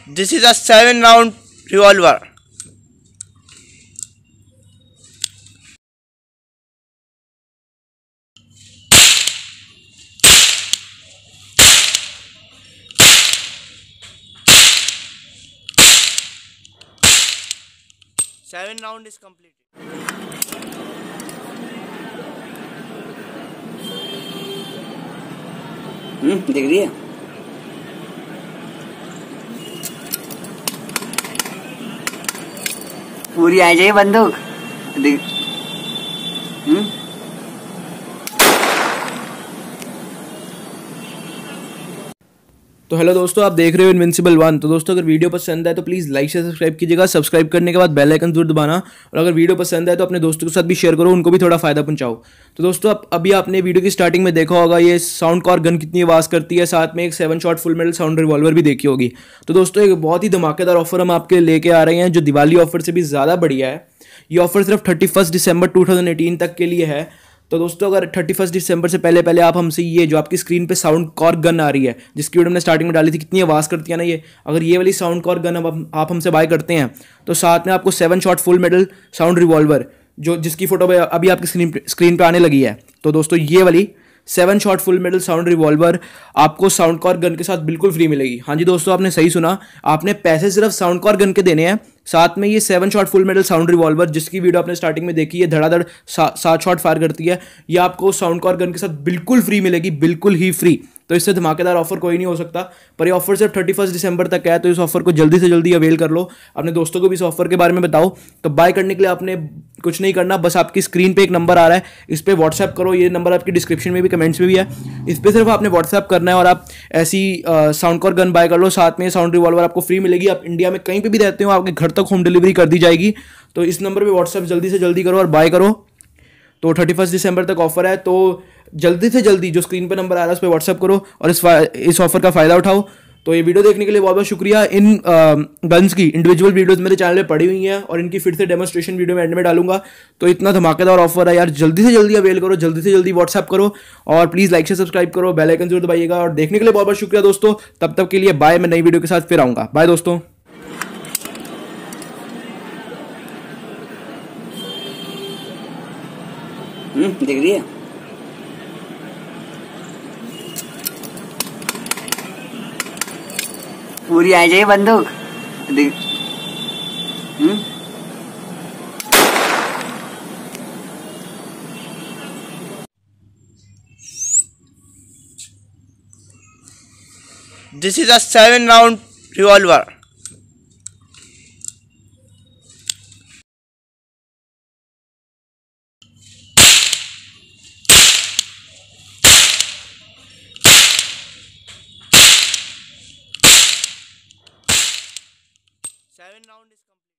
This is a 7-round revolver. Seven round is completed. दिख रही है। पूरी आ जाए बंदूक। तो हेलो दोस्तों, आप देख रहे हो इनविंसिबल 1। तो दोस्तों, अगर वीडियो पसंद आए तो प्लीज़ लाइक से सब्सक्राइब कीजिएगा। सब्सक्राइब करने के बाद बेल आइकन जरूर दबाना, और अगर वीडियो पसंद आए तो अपने दोस्तों के साथ भी शेयर करो, उनको भी थोड़ा फायदा पहुंचाओ। तो दोस्तों, अभी आपने वीडियो की स्टार्टिंग में देखा होगा ये साउंड कॉर गन कितनी आवाज़ करती है, साथ में एक 7 shot full metal sound revolver भी देखी होगी। तो दोस्तों, एक बहुत ही धमाकेदार ऑफर हम आपके लेके आ रहे हैं, जो दिवाली ऑफर से भी ज़्यादा बढ़िया है। ये ऑफर सिर्फ 31 दिसंबर 2018 तक के लिए है। तो दोस्तों, अगर 31 दिसंबर से पहले पहले आप हमसे ये जो आपकी स्क्रीन पे साउंड कॉर गन आ रही है, जिसकी वीडियो हमने स्टार्टिंग में डाली थी, कितनी आवाज़ करती है ना ये, अगर ये वाली साउंड कॉर गन आप हमसे बाय करते हैं तो साथ में आपको 7 shot full metal sound revolver, जो जिसकी फोटो अभी आपकी स्क्रीन पे आने लगी है, तो दोस्तों ये वाली 7 shot full metal sound revolver आपको साउंड कॉर गन के साथ बिल्कुल फ्री मिलेगी। हाँ जी दोस्तों, आपने सही सुना, आपने पैसे सिर्फ साउंड कॉर गन के देने हैं, साथ में ये 7 shot full metal sound revolver, जिसकी वीडियो आपने स्टार्टिंग में देखी है, धड़ाधड़ 7 शॉट फायर करती है, ये आपको साउंड कॉर गन के साथ बिल्कुल फ्री मिलेगी, बिल्कुल ही फ्री। तो इससे धमाकेदार ऑफर कोई नहीं हो सकता, पर ये ऑफर सिर्फ 31 दिसंबर तक है। तो इस ऑफर को जल्दी से जल्दी अवेल कर लो, अपने दोस्तों को भी इस ऑफर के बारे में बताओ। तो बाय करने के लिए आपने कुछ नहीं करना, बस आपकी स्क्रीन पे एक नंबर आ रहा है, इस पर व्हाट्सएप करो। ये नंबर आपकी डिस्क्रिप्शन में भी, कमेंट्स में भी है, इस पर सिर्फ आपने व्हाट्सएप करना है और आप ऐसी साउंड कॉर गन बाय कर लो, साथ में साउंड रिवॉल्वर आपको फ्री मिलेगी। आप इंडिया में कहीं पर भी रहते हो, आपके घर तक होम डिलीवरी कर दी जाएगी। तो इस नंबर पर व्हाट्सएप जल्दी से जल्दी करो और बाय करो। तो 31 दिसंबर तक ऑफर है, तो जल्दी से जल्दी जो स्क्रीन पे नंबर आ रहा है उस पर व्हाट्सएप करो और इस ऑफर का फायदा उठाओ। तो ये वीडियो देखने के लिए बहुत बहुत शुक्रिया। इन गन्स की इंडिविजुअल वीडियोस मेरे चैनल पे पड़ी हुई हैं और इनकी फिर से डेमोस्ट्रेशन वीडियो में एंड में डालूंगा। तो इतना धमाकेदार ऑफर है यार, जल्दी से जल्दी अवेल करो, जल्दी से जल्दी व्हाट्सएप करो, और प्लीज़ लाइक से सब्सक्राइब करो, बेल आइकन जरूर दबाइएगा। और देखने के लिए बहुत बहुत शुक्रिया दोस्तों। तब तक के लिए बाय, मैं नई वीडियो के साथ फिर आऊँगा। बाय दोस्तों। दिख रही है। पूरी आ जाए बंदूक। This is a 7-round revolver. Seven round is complete.